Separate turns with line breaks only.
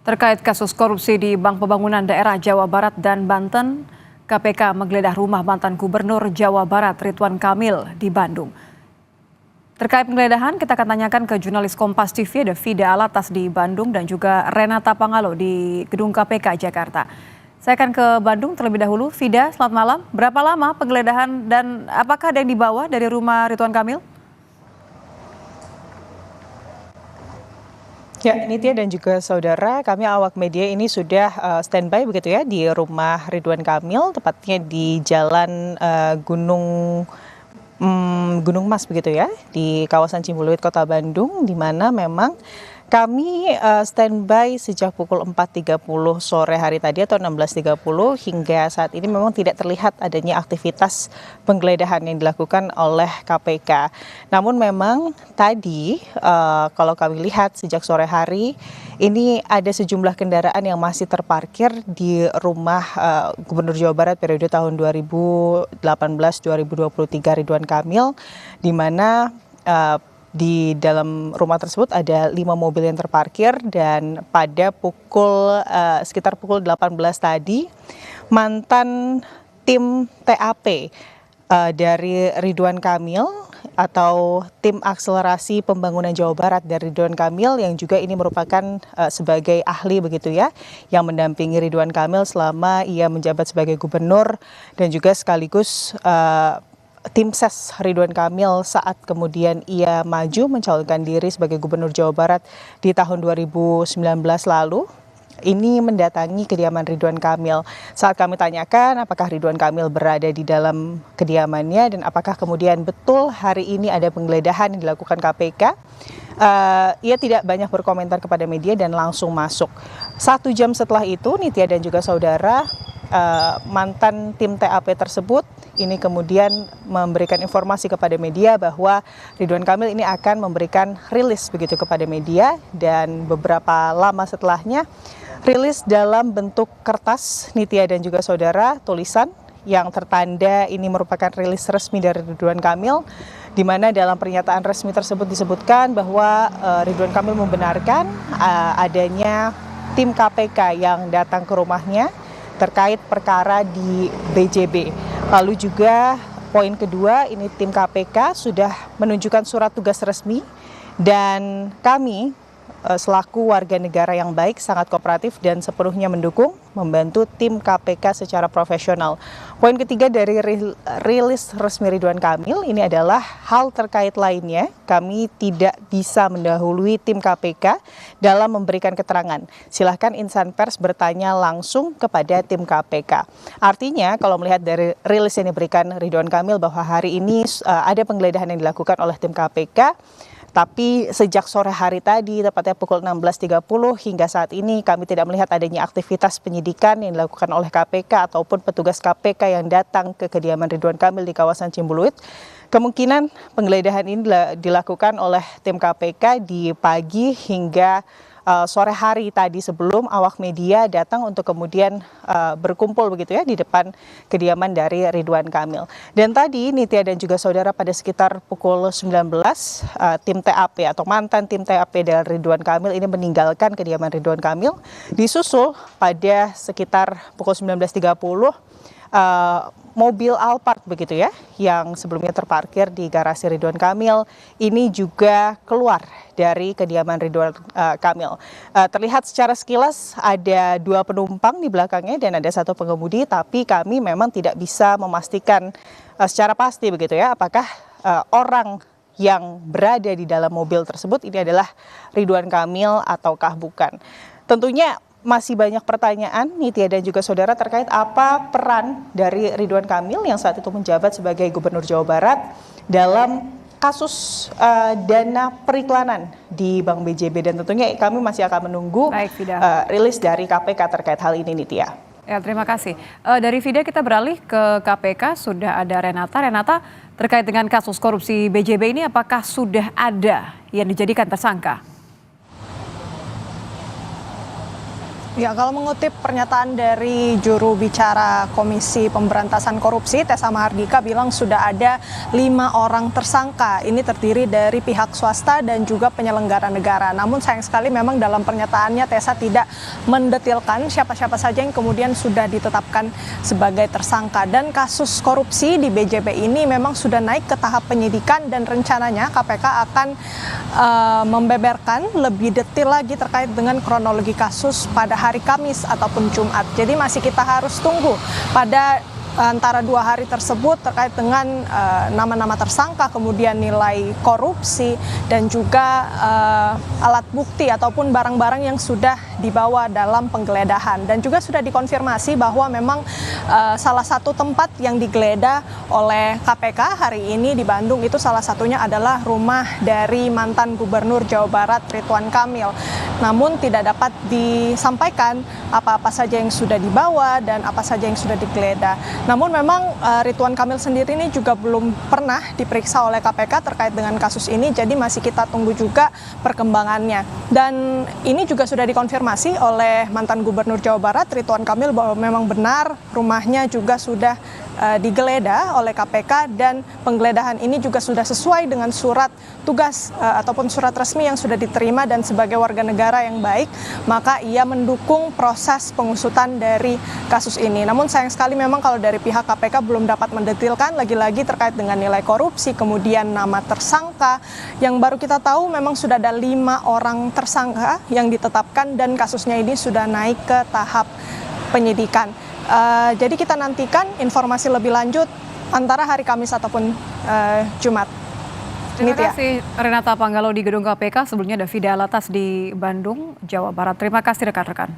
Terkait kasus korupsi di Bank Pembangunan Daerah Jawa Barat dan Banten, KPK menggeledah rumah mantan Gubernur Jawa Barat Ridwan Kamil di Bandung. Terkait penggeledahan, kita akan tanyakan ke jurnalis Kompas TV, ada Fida Alatas di Bandung dan juga Renata Pangalo di Gedung KPK Jakarta. Saya akan ke Bandung terlebih dahulu. Fida, selamat malam. Berapa lama penggeledahan dan apakah ada yang dibawa dari rumah Ridwan Kamil?
Ya, Nitya dan juga saudara, kami awak media ini sudah standby begitu ya di rumah Ridwan Kamil, tepatnya di Jalan Gunung Mas begitu ya, di kawasan Cimbuluit, Kota Bandung, di mana memang kami standby sejak pukul 4.30 sore hari tadi atau 16.30 hingga saat ini memang tidak terlihat adanya aktivitas penggeledahan yang dilakukan oleh KPK. Namun memang tadi kalau kami lihat sejak sore hari ini ada sejumlah kendaraan yang masih terparkir di rumah Gubernur Jawa Barat periode tahun 2018-2023 Ridwan Kamil, di mana di dalam rumah tersebut ada 5 mobil yang terparkir dan pada sekitar pukul 18 tadi mantan tim TAP dari Ridwan Kamil atau tim akselerasi pembangunan Jawa Barat dari Ridwan Kamil yang juga ini merupakan sebagai ahli begitu ya yang mendampingi Ridwan Kamil selama ia menjabat sebagai gubernur dan juga sekaligus tim ses Ridwan Kamil saat kemudian ia maju mencalonkan diri sebagai Gubernur Jawa Barat di tahun 2019 lalu. Ini mendatangi kediaman Ridwan Kamil. Saat kami tanyakan apakah Ridwan Kamil berada di dalam kediamannya dan apakah kemudian betul hari ini ada penggeledahan yang dilakukan KPK, ia tidak banyak berkomentar kepada media dan langsung masuk. 1 jam setelah itu, Nitya dan juga saudara, mantan tim TAP tersebut ini kemudian memberikan informasi kepada media bahwa Ridwan Kamil ini akan memberikan rilis begitu kepada media, dan beberapa lama setelahnya rilis dalam bentuk kertas, Nitya dan juga saudara, tulisan yang tertanda ini merupakan rilis resmi dari Ridwan Kamil, di mana dalam pernyataan resmi tersebut disebutkan bahwa Ridwan Kamil membenarkan adanya tim KPK yang datang ke rumahnya terkait perkara di BJB. Lalu juga poin kedua, ini tim KPK sudah menunjukkan surat tugas resmi dan kami selaku warga negara yang baik sangat kooperatif dan sepenuhnya mendukung membantu tim KPK secara profesional. Poin ketiga dari rilis resmi Ridwan Kamil ini adalah hal terkait lainnya. Kami tidak bisa mendahului tim KPK dalam memberikan keterangan. Silahkan insan pers bertanya langsung kepada tim KPK. Artinya kalau melihat dari rilis yang diberikan Ridwan Kamil bahwa hari ini ada penggeledahan yang dilakukan oleh tim KPK, tapi sejak sore hari tadi, tepatnya pukul 16.30 hingga saat ini kami tidak melihat adanya aktivitas penyidikan yang dilakukan oleh KPK ataupun petugas KPK yang datang ke kediaman Ridwan Kamil di kawasan Cimbuluit. Kemungkinan penggeledahan ini dilakukan oleh tim KPK di pagi hingga sore hari tadi sebelum awak media datang untuk kemudian berkumpul begitu ya di depan kediaman dari Ridwan Kamil. Dan tadi Nitya dan juga saudara pada sekitar pukul 19 tim TAP atau mantan tim TAP dari Ridwan Kamil ini meninggalkan kediaman Ridwan Kamil, disusul pada sekitar pukul 19.30 mobil Alphard begitu ya yang sebelumnya terparkir di garasi Ridwan Kamil ini juga keluar dari kediaman Ridwan Kamil. Terlihat secara sekilas ada 2 penumpang di belakangnya dan ada 1 pengemudi, tapi kami memang tidak bisa memastikan secara pasti begitu ya apakah orang yang berada di dalam mobil tersebut ini adalah Ridwan Kamil ataukah bukan. Tentunya masih banyak pertanyaan Nitya dan juga saudara terkait apa peran dari Ridwan Kamil yang saat itu menjabat sebagai Gubernur Jawa Barat dalam kasus dana periklanan di Bank BJB, dan tentunya kami masih akan menunggu rilis dari KPK terkait hal ini, Nitya.
Ya, terima kasih. Dari Fida kita beralih ke KPK, sudah ada Renata. Renata, terkait dengan kasus korupsi BJB ini apakah sudah ada yang dijadikan tersangka?
Ya, kalau mengutip pernyataan dari juru bicara Komisi Pemberantasan Korupsi, Tessa Mahardika bilang sudah ada 5 orang tersangka. Ini terdiri dari pihak swasta dan juga penyelenggara negara. Namun sayang sekali memang dalam pernyataannya Tessa tidak mendetilkan siapa-siapa saja yang kemudian sudah ditetapkan sebagai tersangka. Dan kasus korupsi di BJB ini memang sudah naik ke tahap penyidikan dan rencananya KPK akan membeberkan lebih detail lagi terkait dengan kronologi kasus pada hari Kamis ataupun Jumat. Jadi masih kita harus tunggu pada antara 2 hari tersebut terkait dengan nama-nama tersangka, kemudian nilai korupsi dan juga alat bukti ataupun barang-barang yang sudah dibawa dalam penggeledahan. Dan juga sudah dikonfirmasi bahwa memang salah satu tempat yang digeledah oleh KPK hari ini di Bandung itu salah satunya adalah rumah dari mantan Gubernur Jawa Barat Ridwan Kamil. Namun tidak dapat disampaikan apa-apa saja yang sudah dibawa dan apa saja yang sudah digeledah. Namun memang Ridwan Kamil sendiri ini juga belum pernah diperiksa oleh KPK terkait dengan kasus ini, jadi masih kita tunggu juga perkembangannya. Dan ini juga sudah dikonfirmasi oleh mantan Gubernur Jawa Barat Ridwan Kamil bahwa memang benar rumahnya juga sudah digeledah oleh KPK dan penggeledahan ini juga sudah sesuai dengan surat tugas ataupun surat resmi yang sudah diterima, dan sebagai warga negara yang baik maka ia mendukung proses pengusutan dari kasus ini. Namun sayang sekali memang kalau dari pihak KPK belum dapat mendetilkan lagi-lagi terkait dengan nilai korupsi, kemudian nama tersangka. Yang baru kita tahu memang sudah ada 5 orang tersangka yang ditetapkan dan kasusnya ini sudah naik ke tahap penyidikan. Jadi kita nantikan informasi lebih lanjut antara hari Kamis ataupun Jumat.
Terima kasih Renata Panggalo di Gedung KPK. Sebelumnya ada Fida Alatas di Bandung, Jawa Barat. Terima kasih rekan-rekan.